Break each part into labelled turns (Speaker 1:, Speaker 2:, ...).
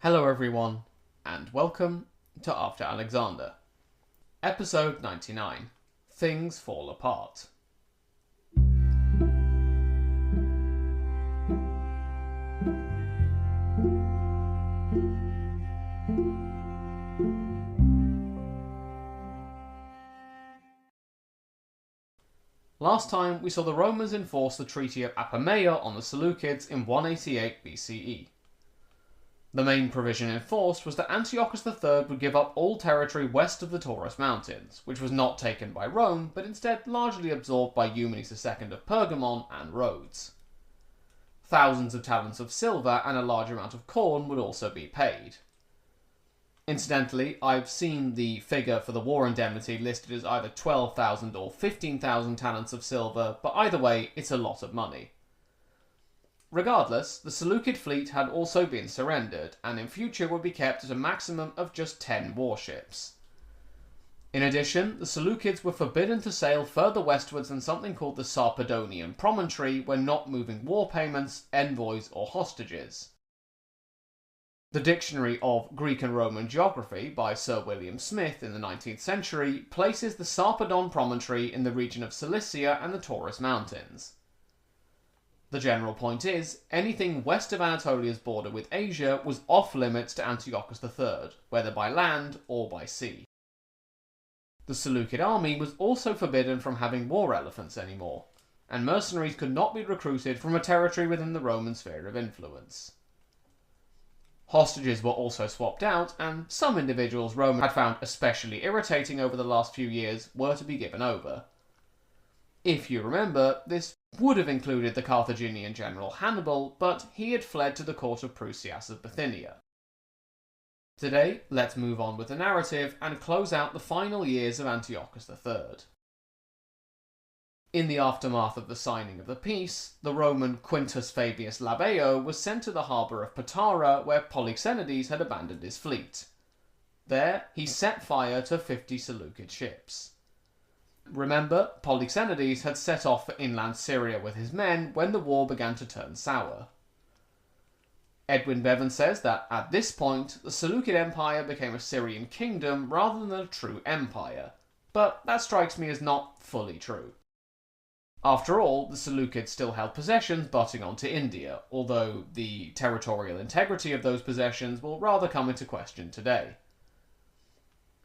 Speaker 1: Hello everyone, and welcome to After Alexander. Episode 99. Things Fall Apart. Last time we saw the Romans enforce the Treaty of Apamea on the Seleucids in 188 BCE. The main provision enforced was that Antiochus III would give up all territory west of the Taurus Mountains, which was not taken by Rome, but instead largely absorbed by Eumenes II of Pergamon and Rhodes. Thousands of talents of silver and a large amount of corn would also be paid. Incidentally, I've seen the figure for the war indemnity listed as either 12,000 or 15,000 talents of silver, but either way, it's a lot of money. Regardless, the Seleucid fleet had also been surrendered, and in future would be kept at a maximum of just 10 warships. In addition, the Seleucids were forbidden to sail further westwards than something called the Sarpedonian Promontory when not moving war payments, envoys, or hostages. The Dictionary of Greek and Roman Geography by Sir William Smith in the 19th century places the Sarpedon Promontory in the region of Cilicia and the Taurus Mountains. The general point is, anything west of Anatolia's border with Asia was off limits to Antiochus III, whether by land or by sea. The Seleucid army was also forbidden from having war elephants anymore, and mercenaries could not be recruited from a territory within the Roman sphere of influence. Hostages were also swapped out, and some individuals Rome had found especially irritating over the last few years were to be given over. If you remember, this would have included the Carthaginian general Hannibal, but he had fled to the court of Prusias of Bithynia. Today, let's move on with the narrative and close out the final years of Antiochus III. In the aftermath of the signing of the peace, the Roman Quintus Fabius Labeo was sent to the harbour of Patara, where Polixenides had abandoned his fleet. There, he set fire to 50 Seleucid ships. Remember, Polixenides had set off for inland Syria with his men when the war began to turn sour. Edwin Bevan says that at this point, the Seleucid Empire became a Syrian kingdom rather than a true empire, but that strikes me as not fully true. After all, the Seleucids still held possessions butting onto India, although the territorial integrity of those possessions will rather come into question today.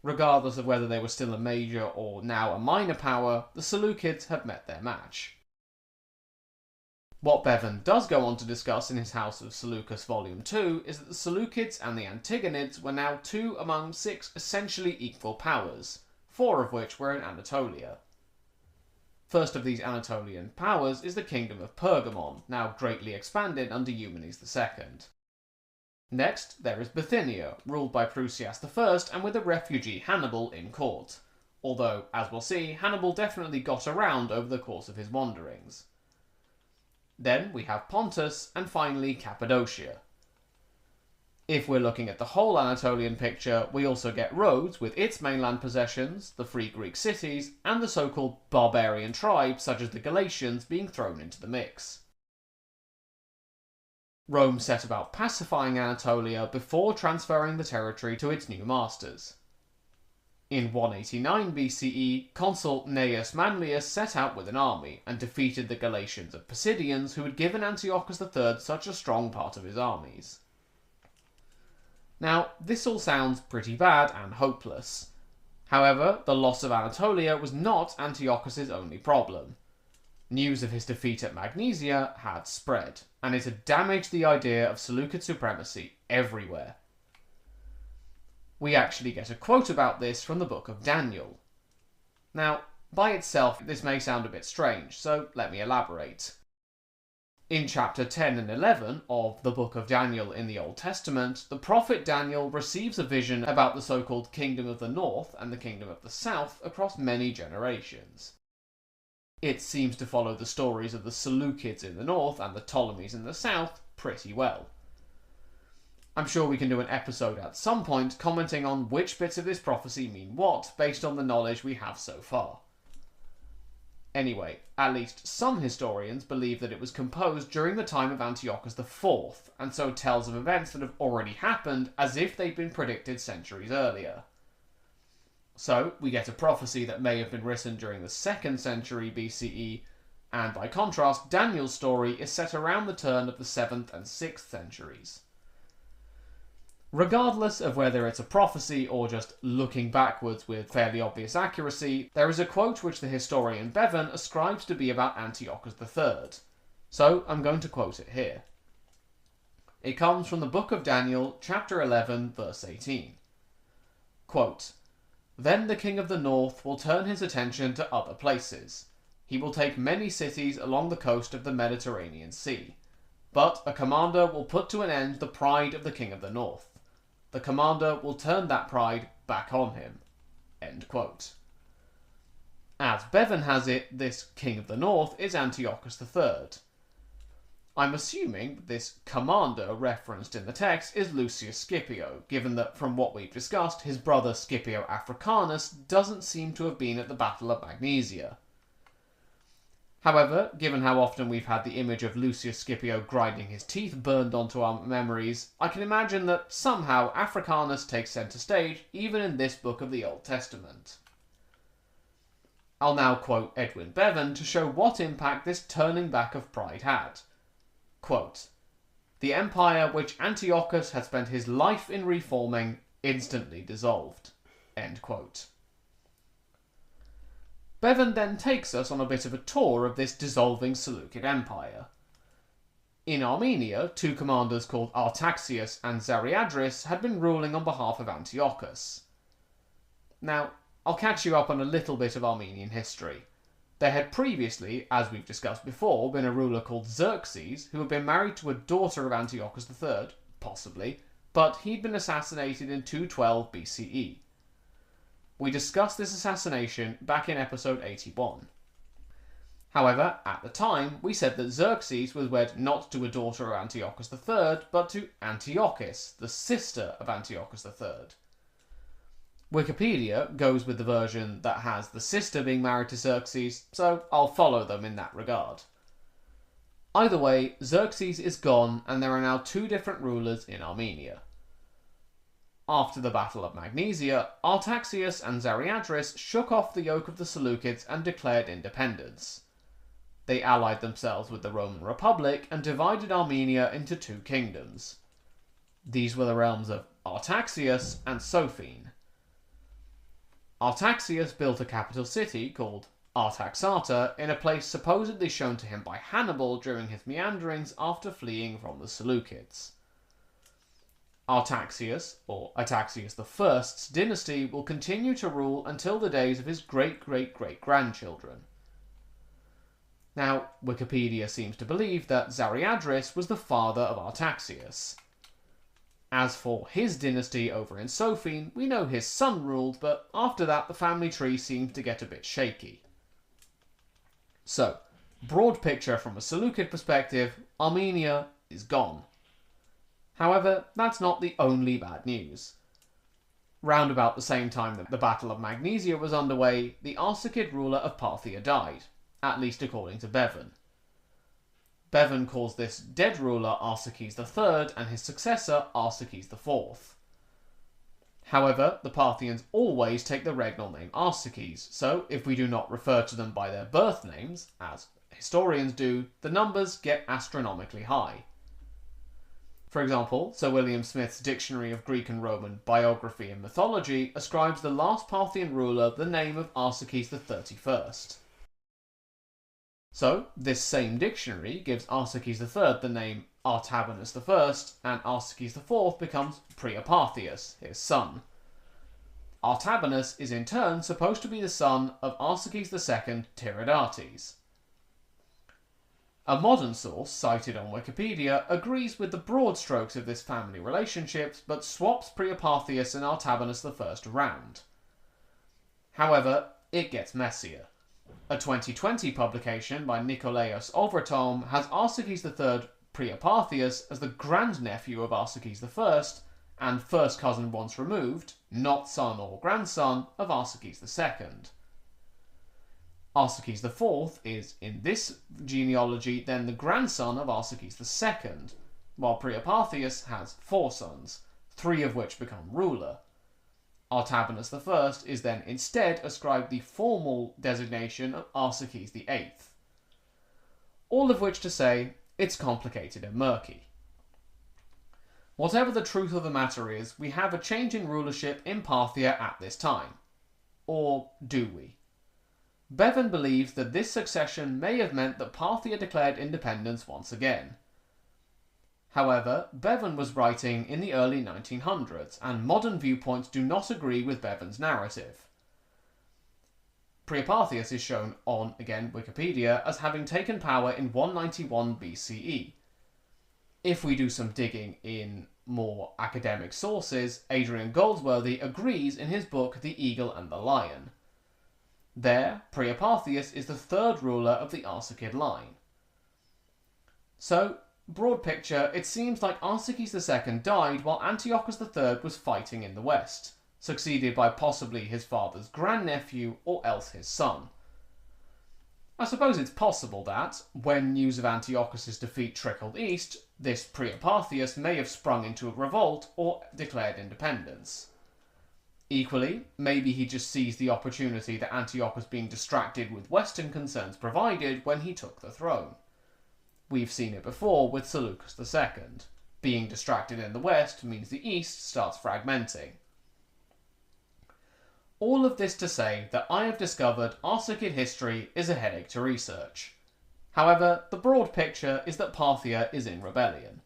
Speaker 1: Regardless of whether they were still a major or now a minor power, the Seleucids had met their match. What Bevan does go on to discuss in his House of Seleucus Volume 2 is that the Seleucids and the Antigonids were now 2 among 6 essentially equal powers, 4 of which were in Anatolia. First of these Anatolian powers is the Kingdom of Pergamon, now greatly expanded under Eumenes II. Next, there is Bithynia, ruled by Prusias I and with a refugee Hannibal in court, although, as we'll see, Hannibal definitely got around over the course of his wanderings. Then we have Pontus, and finally Cappadocia. If we're looking at the whole Anatolian picture, we also get Rhodes with its mainland possessions, the free Greek cities, and the so-called barbarian tribes such as the Galatians being thrown into the mix. Rome set about pacifying Anatolia before transferring the territory to its new masters. In 189 BCE, consul Gnaeus Manlius set out with an army and defeated the Galatians of Pisidians who had given Antiochus III such a strong part of his armies. Now, this all sounds pretty bad and hopeless. However, the loss of Anatolia was not Antiochus's only problem. News of his defeat at Magnesia had spread, and it had damaged the idea of Seleucid supremacy everywhere. We actually get a quote about this from the book of Daniel. Now, by itself, this may sound a bit strange, so let me elaborate. In chapter 10 and 11 of the book of Daniel in the Old Testament, the prophet Daniel receives a vision about the so-called Kingdom of the North and the Kingdom of the South across many generations. It seems to follow the stories of the Seleucids in the north and the Ptolemies in the south pretty well. I'm sure we can do an episode at some point commenting on which bits of this prophecy mean what, based on the knowledge we have so far. Anyway, at least some historians believe that it was composed during the time of Antiochus IV, and so tells of events that have already happened as if they'd been predicted centuries earlier. So, we get a prophecy that may have been written during the 2nd century BCE, and by contrast, Daniel's story is set around the turn of the 7th and 6th centuries. Regardless of whether it's a prophecy or just looking backwards with fairly obvious accuracy, there is a quote which the historian Bevan ascribes to be about Antiochus III. So I'm going to quote it here. It comes from the book of Daniel, chapter 11, verse 18. Quote, "Then the king of the north will turn his attention to other places. He will take many cities along the coast of the Mediterranean Sea. But a commander will put to an end the pride of the king of the north. The commander will turn that pride back on him." End quote. As Bevan has it, this king of the north is Antiochus III. I'm assuming this commander referenced in the text is Lucius Scipio, given that from what we've discussed, his brother Scipio Africanus doesn't seem to have been at the Battle of Magnesia. However, given how often we've had the image of Lucius Scipio grinding his teeth burned onto our memories, I can imagine that somehow Africanus takes centre stage even in this book of the Old Testament. I'll now quote Edwin Bevan to show what impact this turning back of pride had. Quote, "The empire which Antiochus had spent his life in reforming instantly dissolved." End quote. Bevan then takes us on a bit of a tour of this dissolving Seleucid empire. In Armenia, 2 commanders called Artaxias and Zariadris had been ruling on behalf of Antiochus. Now, I'll catch you up on a little bit of Armenian history. There had previously, as we've discussed before, been a ruler called Xerxes who had been married to a daughter of Antiochus III, possibly, but he'd been assassinated in 212 BCE. We discussed this assassination back in episode 81. However, at the time, we said that Xerxes was wed not to a daughter of Antiochus III, but to Antiochus, the sister of Antiochus III. Wikipedia goes with the version that has the sister being married to Xerxes, so I'll follow them in that regard. Either way, Xerxes is gone, and there are now 2 different rulers in Armenia. After the Battle of Magnesia, Artaxias and Zariadris shook off the yoke of the Seleucids and declared independence. They allied themselves with the Roman Republic and divided Armenia into 2 kingdoms. These were the realms of Artaxias and Sophene. Artaxias built a capital city called Artaxata in a place supposedly shown to him by Hannibal during his meanderings after fleeing from the Seleucids. Artaxias, or Artaxius I's dynasty, will continue to rule until the days of his great-great-great-grandchildren. Now, Wikipedia seems to believe that Zariadris was the father of Artaxias. As for his dynasty over in Sophene, we know his son ruled, but after that the family tree seems to get a bit shaky. So, broad picture from a Seleucid perspective, Armenia is gone. However, that's not the only bad news. Round about the same time that the Battle of Magnesia was underway, the Arsacid ruler of Parthia died, at least according to Bevan. Bevan calls this dead ruler Arsaces III and his successor Arsaces IV. However, the Parthians always take the regnal name Arsaces, so if we do not refer to them by their birth names, as historians do, the numbers get astronomically high. For example, Sir William Smith's Dictionary of Greek and Roman Biography and Mythology ascribes the last Parthian ruler the name of Arsaces XXXI. So, this same dictionary gives Arsaces III the name Artabanus I, and Arsaces IV becomes Priaparthius, his son. Artabanus is in turn supposed to be the son of Arsaces II Tiridates. A modern source cited on Wikipedia agrees with the broad strokes of this family relationship, but swaps Priaparthius and Artabanus I around. However, it gets messier. A 2020 publication by Nikolaos Ovratom has Arsaces III Priaparthius as the grandnephew of Arsaces I and first cousin once removed, not son or grandson, of Arsaces II. Arsaces IV is, in this genealogy, then the grandson of Arsaces II, while Priaparthius has 4 sons, 3 of which become ruler. Artabanus I is then instead ascribed the formal designation of Arsaces VIII. All of which to say, it's complicated and murky. Whatever the truth of the matter is, we have a change in rulership in Parthia at this time. Or do we? Bevan believes that this succession may have meant that Parthia declared independence once again. However, Bevan was writing in the early 1900s, and modern viewpoints do not agree with Bevan's narrative. Priaparthius is shown on, again, Wikipedia as having taken power in 191 BCE. If we do some digging in more academic sources, Adrian Goldsworthy agrees in his book The Eagle and the Lion. There, Priaparthius is the 3rd ruler of the Arsacid line. So, broad picture, it seems like Arsaces II died while Antiochus III was fighting in the west, succeeded by possibly his father's grandnephew or else his son. I suppose it's possible that, when news of Antiochus's defeat trickled east, this Priaparthius may have sprung into a revolt or declared independence. Equally, maybe he just seized the opportunity that Antiochus being distracted with Western concerns provided when he took the throne. We've seen it before with Seleucus II. Being distracted in the West means the East starts fragmenting. All of this to say that I have discovered Arsacid history is a headache to research. However, the broad picture is that Parthia is in rebellion.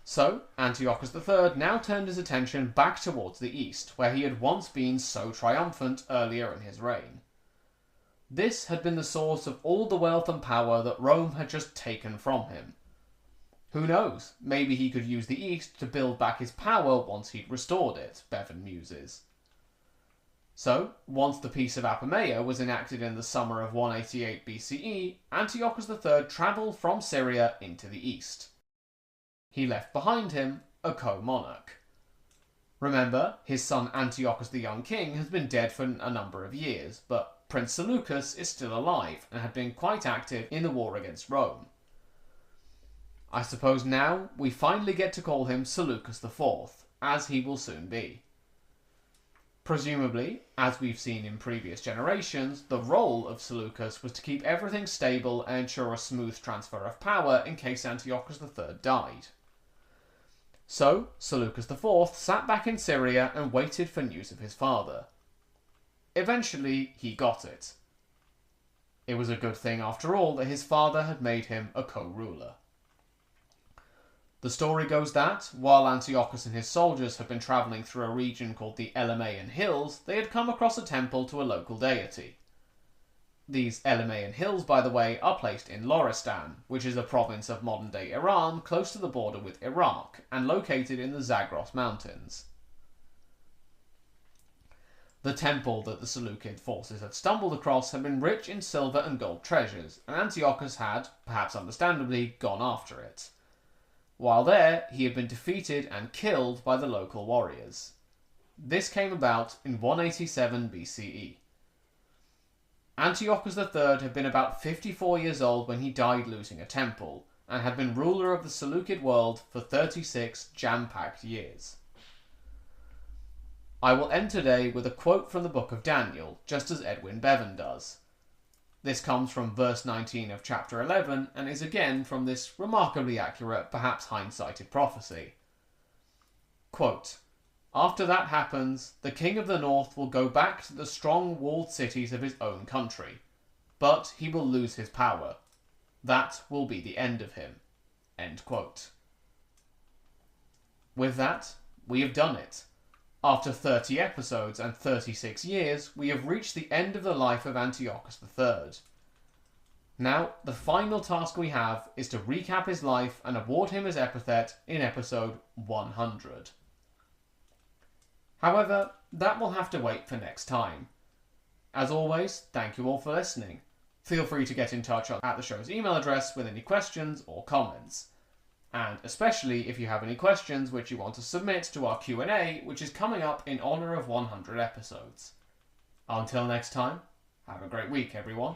Speaker 1: So, Antiochus III now turned his attention back towards the east, where he had once been so triumphant earlier in his reign. This had been the source of all the wealth and power that Rome had just taken from him. Who knows, maybe he could use the east to build back his power once he'd restored it, Bevan muses. So, once the Peace of Apamea was enacted in the summer of 188 BCE, Antiochus III travelled from Syria into the east. He left behind him a co-monarch. Remember, his son Antiochus the Young King has been dead for a number of years, but Prince Seleucus is still alive and had been quite active in the war against Rome. I suppose now we finally get to call him Seleucus IV, as he will soon be. Presumably, as we've seen in previous generations, the role of Seleucus was to keep everything stable and ensure a smooth transfer of power in case Antiochus III died. So, Seleucus IV sat back in Syria and waited for news of his father. Eventually, he got it. It was a good thing, after all, that his father had made him a co-ruler. The story goes that, while Antiochus and his soldiers had been travelling through a region called the Elymaian Hills, they had come across a temple to a local deity. These Elymaian Hills, by the way, are placed in Loristan, which is a province of modern-day Iran close to the border with Iraq, and located in the Zagros Mountains. The temple that the Seleucid forces had stumbled across had been rich in silver and gold treasures, and Antiochus had, perhaps understandably, gone after it. While there, he had been defeated and killed by the local warriors. This came about in 187 BCE. Antiochus III had been about 54 years old when he died losing a temple, and had been ruler of the Seleucid world for 36 jam-packed years. I will end today with a quote from the book of Daniel, just as Edwin Bevan does. This comes from verse 19 of chapter 11, and is again from this remarkably accurate, perhaps hindsighted prophecy. Quote, "After that happens, the king of the north will go back to the strong walled cities of his own country, but he will lose his power. That will be the end of him." End quote. With that, we have done it. After 30 episodes and 36 years, we have reached the end of the life of Antiochus III. Now, the final task we have is to recap his life and award him his epithet in episode 100. However, that will have to wait for next time. As always, thank you all for listening. Feel free to get in touch at the show's email address with any questions or comments. And especially if you have any questions which you want to submit to our Q&A, which is coming up in honour of 100 episodes. Until next time, Have a great week, everyone.